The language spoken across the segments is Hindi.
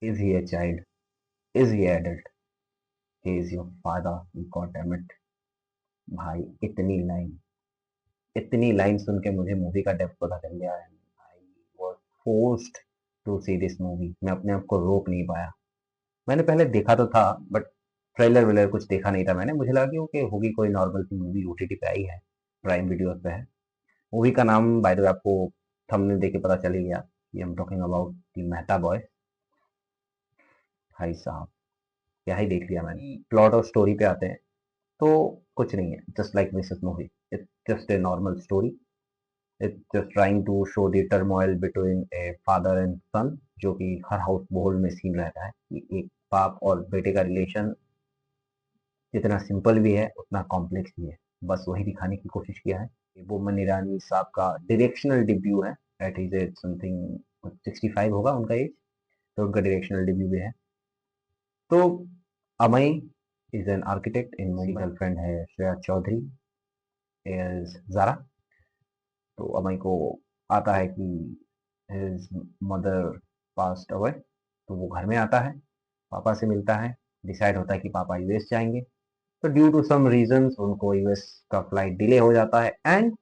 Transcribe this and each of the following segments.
Is he a child, is he adult, he is your father, god damn it. भाई इतनी लाइन सुन के मुझे मूवी का डेप्थ पता चल गया है। I was forced to see this movie, मैं अपने आप को रोक नहीं पाया। मैंने पहले देखा तो था, बट ट्रेलर वेलर कुछ देखा नहीं था मैंने, मुझे लगा कि ओके होगी कोई नॉर्मल सी मूवी, ओटीटी पे आई है, प्राइम वीडियो पे है। मूवी का नाम बाय द वे आपको थंबनेल देख के पता चल ही गया कि I am talking about the Mehta boy. भाई साहब, क्या ही देख लिया मैंने। प्लॉट और स्टोरी पे आते हैं तो कुछ नहीं है, just like Mrs movie, it's just a normal story. It's just trying to show the turmoil between a father and son, जो कि हर हाउस होल्ड में सीन रहता है कि एक बाप और बेटे का रिलेशन जितना सिंपल भी है उतना कॉम्प्लेक्स भी है। बस वही दिखाने की कोशिश किया है। ये बोमन ईरानी साहब का डायरेक्शनल डिब्यू है। एट इज एज समथिंग 65 होगा उनका एज, तो उनका डायरेक्शनल डिब्यू भी है। तो Amai is an architect in Mumbai, girlfriend है श्रेया चौधरी एज जारा। तो अमई को आता है कि हिज मदर पास्ट अवे, तो वो घर में आता है, पापा से मिलता है, डिसाइड होता है कि पापा यूएस जाएंगे। तो ड्यू टू सम रीजंस उनको यूएस का फ्लाइट डिले हो जाता है, एंड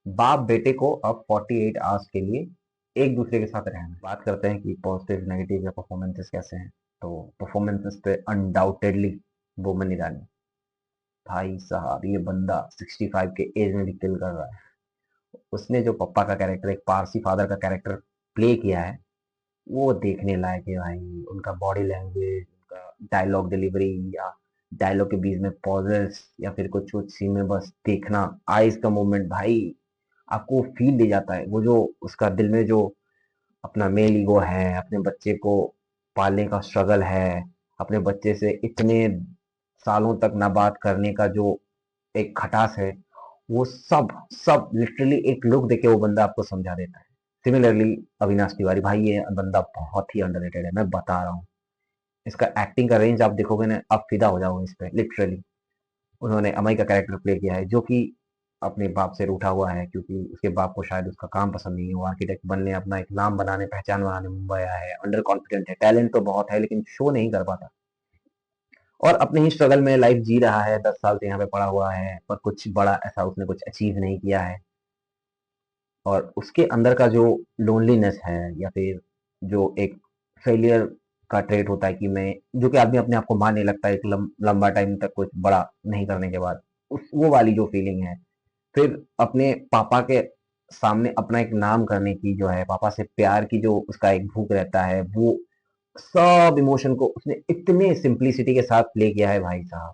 बाप बेटे को अब 48 आवर्स के लिए एक दूसरे के साथ रहना है। बात करते हैं कि पॉजिटिव नेगेटिव या परफॉर्मेंसेस कैसे हैं। तो परफॉर्मेंसेस पे अनडाउटेडली बोमन ईरानी। भाई साहब, ये बंदा 65 के एज में भी किल कर रहा है। उसने जो पप्पा का कैरेक्टर, एक पारसी फादर का कैरेक्टर प्ले किया है, वो देखने लायक है भाई। उनका बॉडी लैंग्वेज, उनका डायलॉग डिलीवरी, या डायलॉग के बीच में पॉजेस, या फिर कुछ कुछ सीन में बस देखना, आईज का मूवमेंट, भाई आपको फील दे जाता है। वो जो उसका दिल में जो अपना मेल ईगो है, अपने बच्चे को पालने का स्ट्रगल है, अपने बच्चे से इतने सालों तक ना बात करने का जो एक खटास है, वो सब सब लिटरली एक लुक देके वो बंदा आपको समझा देता है। सिमिलरली अविनाश तिवारी, भाई ये बंदा बहुत ही अंडररेटेड है, मैं बता रहा हूँ। इसका एक्टिंग का रेंज आप देखोगे ना, आप फिदा हो जाओगे इस पे लिटरली। उन्होंने अमई का कैरेक्टर प्ले किया है, जो कि अपने बाप से रूठा हुआ है, क्योंकि उसके बाप को शायद उसका काम पसंद नहीं है। वो आर्किटेक्ट बनने, अपना एक नाम बनाने, पहचान बनाने मुंबई आया है। अंडर कॉन्फिडेंट है, टैलेंट तो बहुत है, लेकिन शो नहीं कर पाता, और अपने ही स्ट्रगल में लाइफ जी रहा है। 10 साल से यहाँ पे पड़ा हुआ है, पर कुछ बड़ा ऐसा उसने कुछ अचीव नहीं किया है। और उसके अंदर का जो लोनलीनेस है, या फिर जो एक फेलियर का ट्रेट होता है कि मैं, जो कि आदमी अपने आप को मानने लगता है एक लंबा टाइम तक कुछ बड़ा नहीं करने के बाद, उस वो वाली जो फीलिंग है। फिर अपने पापा के सामने अपना एक नाम करने की जो है, पापा से प्यार की जो उसका एक भूख रहता है, वो सब इमोशन को उसने इतने सिंप्लिसिटी के साथ प्ले किया है भाई साहब।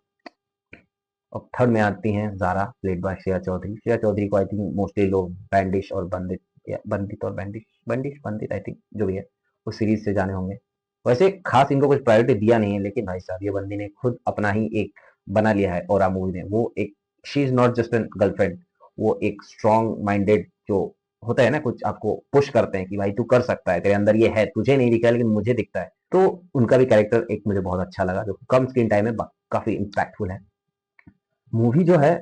अब थर्ड में आती हैं जारा, प्लेड बाय श्रेया चौधरी। श्रेया चौधरी को आई थिंक मोस्टली लोग बैंडिश और बंदित, या बंदित और बैंडिश, बंदिश बंदित आई थिंक जो भी है, उस सीरीज से जाने होंगे। वैसे खास इनको कुछ प्रायोरिटी दिया नहीं है, लेकिन भाई साहब ये बंदी ने खुद अपना ही एक बना लिया है। और मूवी में वो एक, she is not just an girlfriend, वो एक स्ट्रॉन्ग माइंडेड जो होता है ना, कुछ आपको पुश करते हैं कि भाई तू कर सकता है, तेरे अंदर ये है, तुझे नहीं दिखता है लेकिन मुझे दिखता है। तो उनका भी कैरेक्टर एक मुझे बहुत अच्छा लगा, जो कम स्क्रीन टाइम है, काफी इम्पैक्टफुल है। मूवी जो है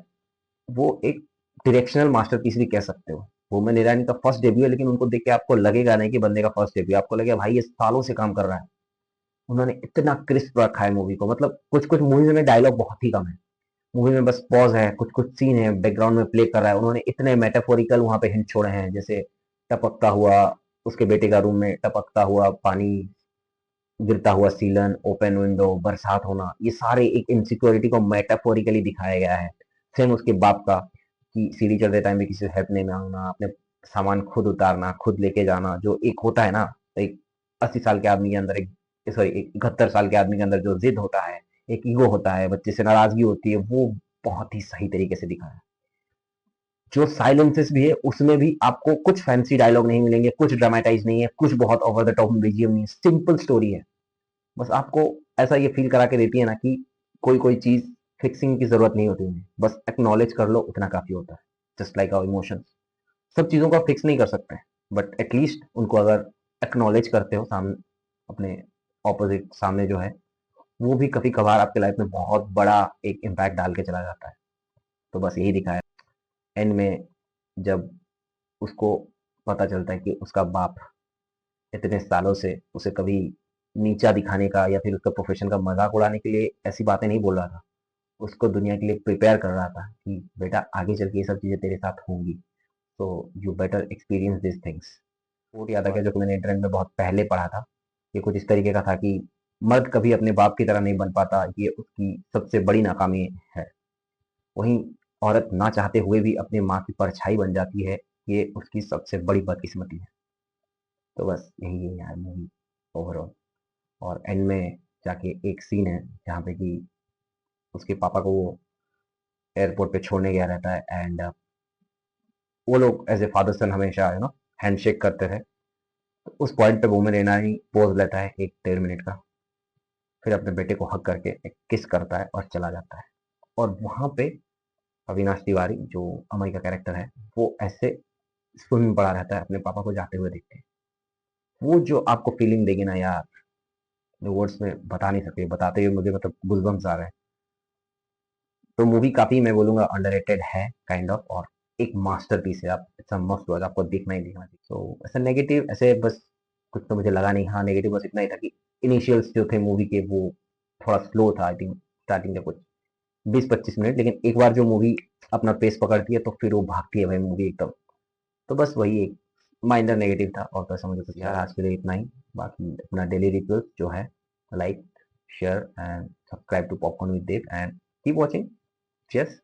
वो एक डायरेक्शनल मास्टरपीस भी कह सकते हो। वुमेन ईरानी का फर्स्ट डेब्यू है, लेकिन उनको देख के आपको लगेगा नहीं कि बंदे का फर्स्ट डेब्यू, आपको लगेगा भाई ये सालों से काम कर रहा है। उन्होंने इतना क्रिस्प रखा है मूवी को, मतलब कुछ कुछ मूवीज में डायलॉग बहुत ही कम है, मूवी में बस पॉज है, कुछ कुछ सीन है बैकग्राउंड में प्ले कर रहा है। उन्होंने इतने मेटाफोरिकल वहां पे हिंट छोड़े हैं, जैसे टपकता हुआ, उसके बेटे का रूम में टपकता हुआ पानी, गिरता हुआ सीलन, ओपन विंडो, बरसात होना, ये सारे एक इनसिक्योरिटी को मेटाफोरिकली दिखाया गया है। सेम उसके बाप का, कि सीढ़ी चढ़ते टाइम भी किसी से हेल्प नहीं मांगना, अपने सामान खुद उतारना, खुद लेके जाना, जो एक होता है ना, एक 80 साल के आदमी के अंदर, एक सॉरी एक 71 साल के आदमी के अंदर जो जिद होता है, एक ईगो होता है, बच्चे से नाराजगी होती है, वो बहुत ही सही तरीके से दिखाया है। जो साइलेंसेस भी है उसमें भी आपको कुछ फैंसी डायलॉग नहीं मिलेंगे, कुछ ड्रामेटाइज नहीं है, कुछ बहुत ओवर द टॉप बीजीएम नहीं है, सिंपल स्टोरी है। बस आपको ऐसा ये फील करा के देती है ना कि कोई कोई चीज फिक्सिंग की जरूरत नहीं होती उन्हें, बस एक्नॉलेज कर लो, उतना काफी होता है। जस्ट लाइक आवर इमोशंस, सब चीजों को आप फिक्स नहीं कर सकते हैं, बट एटलीस्ट उनको अगर एक्नॉलेज करते हो सामने, अपने ऑपोजिट सामने जो है, वो भी कभी कभार आपके लाइफ में बहुत बड़ा एक इम्पैक्ट डाल के चला जाता है। तो बस यही दिखाया एंड में, जब उसको पता चलता है कि उसका बाप इतने सालों से उसे कभी नीचा दिखाने का या फिर उसका प्रोफेशन का मजाक उड़ाने के लिए ऐसी बातें नहीं बोल रहा था। उसको दुनिया के लिए प्रिपेयर कर रहा था कि बेटा आगे चल के ये सब चीजें तेरे साथ होंगी, तो you better experience this things. Quote याद आ गया जो कि मैंने इंटरनेट में बहुत पहले पढ़ा था। ये कुछ इस तरीके का था कि मर्द कभी अपने बाप की तरह नहीं बन पाता, ये उसकी सबसे बड़ी नाकामी है। वहीं औरत ना चाहते हुए भी अपनी माँ की परछाई बन जाती है, ये उसकी सबसे बड़ी बदकिस्मती है। तो बस यही है यार मूवी ओवरऑल। और एंड में जाके एक सीन है जहाँ पे कि उसके पापा को वो एयरपोर्ट पे छोड़ने गया रहता है, एंड वो लोग एज ए फादर सन हमेशा हैंडशेक करते थे। तो उस पॉइंट पे वुमेन रेना ही पोज लेता है एक 1.5 मिनट का, फिर अपने बेटे को हक करके एक किस करता है और चला जाता है। और वहां पे अविनाश तिवारी जो अमय का कैरेक्टर है, वो ऐसे सुन पड़ा रहता है अपने पापा को जाते हुए देख के। वो जो आपको फीलिंग देगी ना यार, जो वर्ड्स में बता नहीं सकते, बताते हुए मुझे मतलब गूज़बम्प्स आ रहे हैं। तो मूवी काफी मैं बोलूंगा अंडररेटेड है काइंड ऑफ, और एक मास्टरपीस है। आप इट्स अ मस्ट वॉच, आपको देखना ही देखना चाहिए। तो ऐसा नेगेटिव ऐसे बस कुछ तो मुझे लगा नहीं। हाँ, नेगेटिव बस इतना ही था कि इनिशियल्स जो थे मूवी के वो थोड़ा स्लो था आई थिंक, स्टार्टिंग के कुछ 20-25 मिनट। लेकिन एक बार जो मूवी अपना पेस पकड़ती है तो फिर वो भागती है भाई मूवी एकदम। तो बस वही एक माइनर नेगेटिव था, और तो ऐसा मुझे कुछ यार आज के लिए इतना ही। बाकी अपना डेली रिचुअल्स जो है, like, share and subscribe to popcorn with Dev, and keep watching. Cheers.